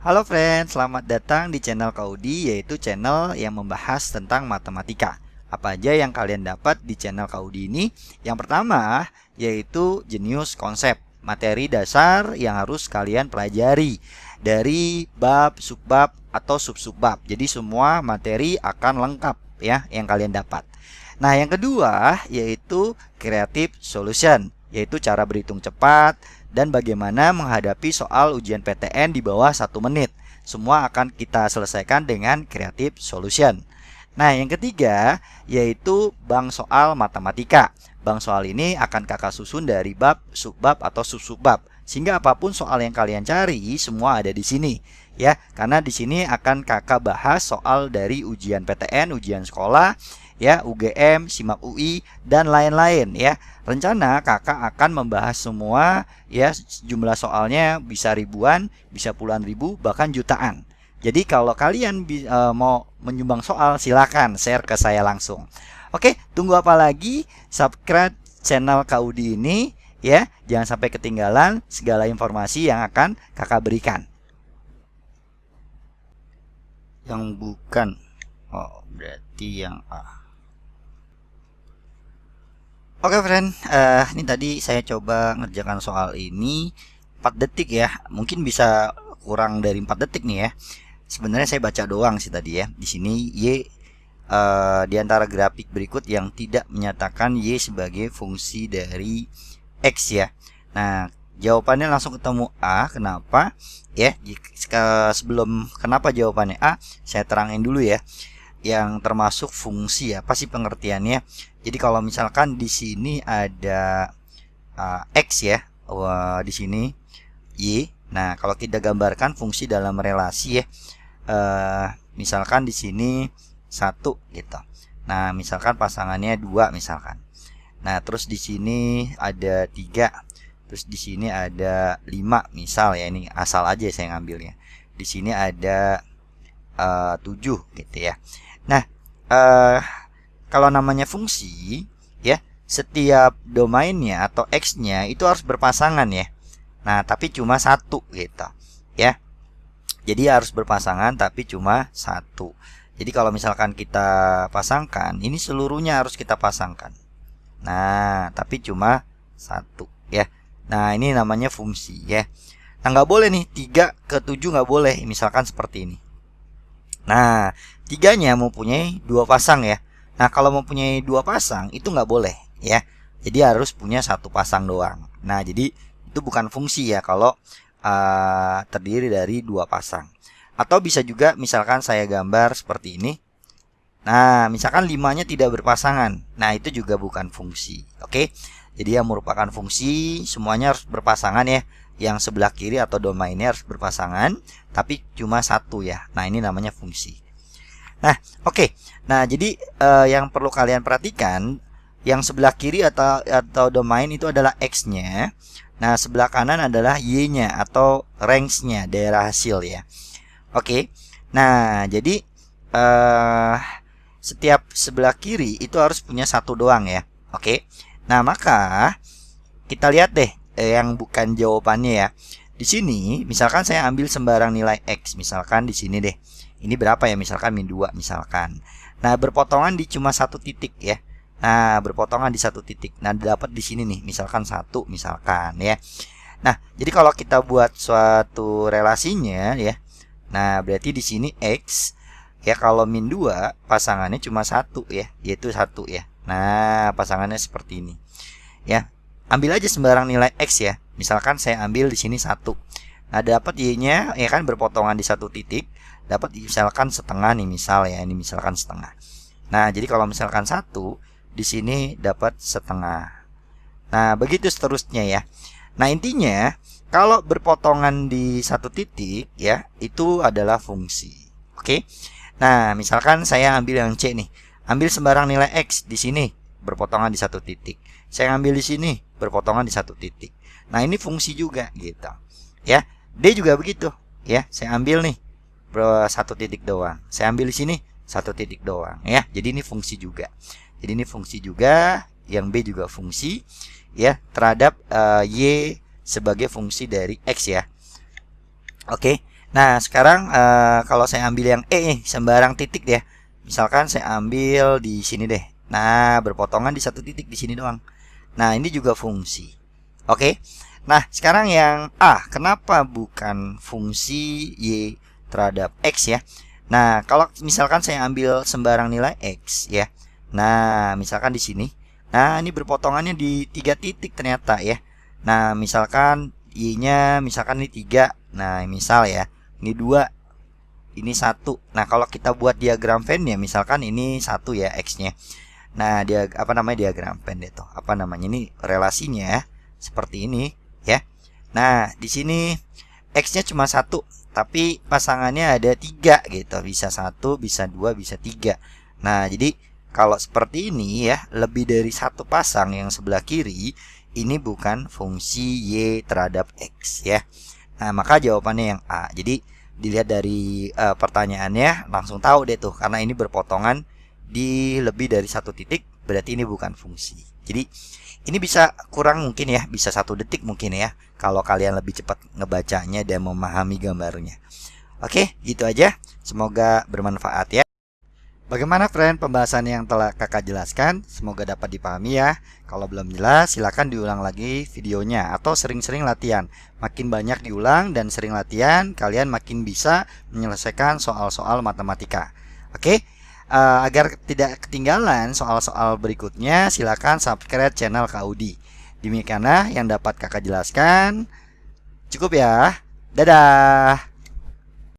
Halo friend, selamat datang di channel Kaudi, yaitu channel yang membahas tentang matematika. Apa aja yang kalian dapat di channel Kaudi ini? Yang pertama, yaitu jenius konsep, materi dasar yang harus kalian pelajari dari bab, subbab, atau sub-subbab. Jadi semua materi akan lengkap ya yang kalian dapat. Nah, yang kedua yaitu creative solution, yaitu cara berhitung cepat dan bagaimana menghadapi soal ujian PTN di bawah 1 menit. Semua akan kita selesaikan dengan creative solution. Nah, yang ketiga yaitu bank soal matematika. Bank soal ini akan kakak susun dari bab, subbab, atau sub-subbab. Sehingga apapun soal yang kalian cari, semua ada di sini. Ya, karena di sini akan kakak bahas soal dari ujian PTN, ujian sekolah, ya, UGM, SIMAK UI, dan lain-lain ya. Rencana kakak akan membahas semua ya, jumlah soalnya bisa ribuan, bisa puluhan ribu, bahkan jutaan. Jadi kalau kalian mau menyumbang soal, silakan share ke saya langsung. Oke, tunggu apa lagi? Subscribe channel Kaudi ini ya. Jangan sampai ketinggalan segala informasi yang akan kakak berikan. Yang bukan. Oh, berarti yang A. Oke friend, ini tadi saya coba ngerjakan soal ini 4 detik ya. Mungkin bisa kurang dari 4 detik nih ya. Sebenarnya saya baca doang sih tadi ya. Di sini Y di antara grafik berikut yang tidak menyatakan Y sebagai fungsi dari X ya. Nah, jawabannya langsung ketemu A. Kenapa? Ya, sebelum kenapa jawabannya A, saya terangin dulu ya. Yang termasuk fungsi apa sih pengertiannya? Jadi kalau misalkan di sini ada X ya, di sini Y. Nah, kalau kita gambarkan fungsi dalam relasi ya, misalkan di sini 1 gitu. Nah, misalkan pasangannya 2 misalkan. Nah, terus di sini ada 3. Terus di sini ada 5 misal ya, ini asal aja saya ngambilnya. Di sini ada 7 gitu ya. Nah, kalau namanya fungsi ya, setiap domainnya atau X-nya itu harus berpasangan ya. Nah, tapi cuma 1 gitu ya. Jadi harus berpasangan tapi cuma 1. Jadi kalau misalkan kita pasangkan, ini seluruhnya harus kita pasangkan. Nah, tapi cuma 1 ya. Nah, ini namanya fungsi ya. Nah, nggak boleh nih 3 ke 7 nggak boleh, misalkan seperti ini. Nah, tiganya mempunyai 2 pasang ya. Nah, kalau mempunyai 2 pasang itu nggak boleh ya. Jadi harus punya 1 pasang doang. Nah, jadi itu bukan fungsi ya kalau terdiri dari 2 pasang. Atau bisa juga misalkan saya gambar seperti ini. Nah, misalkan 5-nya tidak berpasangan. Nah, itu juga bukan fungsi. Oke. Jadi yang merupakan fungsi semuanya harus berpasangan ya. Yang sebelah kiri atau domainnya harus berpasangan, tapi cuma 1 ya. Nah, ini namanya fungsi. Nah, oke. Nah, jadi yang perlu kalian perhatikan, yang sebelah kiri atau domain itu adalah X-nya. Nah, sebelah kanan adalah Y-nya atau range-nya, daerah hasil ya. Oke. Nah, jadi setiap sebelah kiri itu harus punya 1 doang ya. Oke. Nah, maka kita lihat deh yang bukan jawabannya ya. Di sini misalkan saya ambil sembarang nilai X, misalkan di sini deh. Ini berapa ya? Misalkan min 2 misalkan. Nah, berpotongan di cuma 1 titik ya. Nah, berpotongan di 1 titik. Nah, dapat di sini nih, misalkan 1 misalkan ya. Nah, jadi kalau kita buat suatu relasinya ya. Nah, berarti di sini X ya, kalau min 2 pasangannya cuma 1 ya, yaitu 1 ya. Nah, pasangannya seperti ini. Ya. Ambil aja sembarang nilai X ya. Misalkan saya ambil di sini 1. Nah, dapat Y-nya ya kan berpotongan di 1 titik. Dapat misalkan setengah nih misal ya. Ini misalkan setengah. Nah, jadi kalau misalkan 1, di sini dapat setengah. Nah, begitu seterusnya ya. Nah, intinya kalau berpotongan di 1 titik ya, itu adalah fungsi. Oke. Nah, misalkan saya ambil yang C nih. Ambil sembarang nilai X di sini berpotongan di 1 titik. Saya ambil di sini berpotongan di 1 titik. Nah, ini fungsi juga gitu. Ya. D juga begitu ya. Saya ambil nih 1 titik doang. Saya ambil di sini 1 titik doang ya. Jadi ini fungsi juga. Jadi ini fungsi juga, yang B juga fungsi ya terhadap Y sebagai fungsi dari X ya. Oke. Nah, sekarang kalau saya ambil yang E nih, sembarang titik ya. Misalkan saya ambil di sini deh. Nah, berpotongan di satu titik di sini doang. Nah, ini juga fungsi. Oke. Nah, sekarang yang A, kenapa bukan fungsi Y terhadap X ya? Nah, kalau misalkan saya ambil sembarang nilai X ya. Nah, misalkan di sini. Nah, ini berpotongannya di 3 titik ternyata ya. Nah, misalkan Y-nya misalkan ini 3. Nah, misal ya. Ini 2, ini 1. Nah, kalau kita buat diagram Venn ya, misalkan ini 1 ya X-nya. Nah, dia apa namanya diagram Venn itu? Apa namanya ini relasinya seperti ini ya. Nah, di sini X-nya cuma 1, tapi pasangannya ada 3 gitu. Bisa 1, bisa 2, bisa 3. Nah, jadi kalau seperti ini ya, lebih dari satu pasang yang sebelah kiri, ini bukan fungsi Y terhadap X ya. Nah, maka jawabannya yang A. Jadi dilihat dari pertanyaannya langsung tahu deh tuh, karena ini berpotongan di lebih dari satu titik, berarti ini bukan fungsi. Jadi ini bisa kurang mungkin ya, bisa 1 detik mungkin ya, kalau kalian lebih cepat ngebacanya dan memahami gambarnya. Oke, gitu aja. Semoga bermanfaat ya. Bagaimana friend pembahasan yang telah kakak jelaskan? Semoga dapat dipahami ya. Kalau belum jelas silakan diulang lagi videonya atau sering-sering latihan. Makin banyak diulang dan sering latihan, kalian makin bisa menyelesaikan soal-soal matematika. Oke, agar tidak ketinggalan soal-soal berikutnya, silakan subscribe channel Kak Udi. Demikianlah yang dapat kakak jelaskan. Cukup ya. Dadah.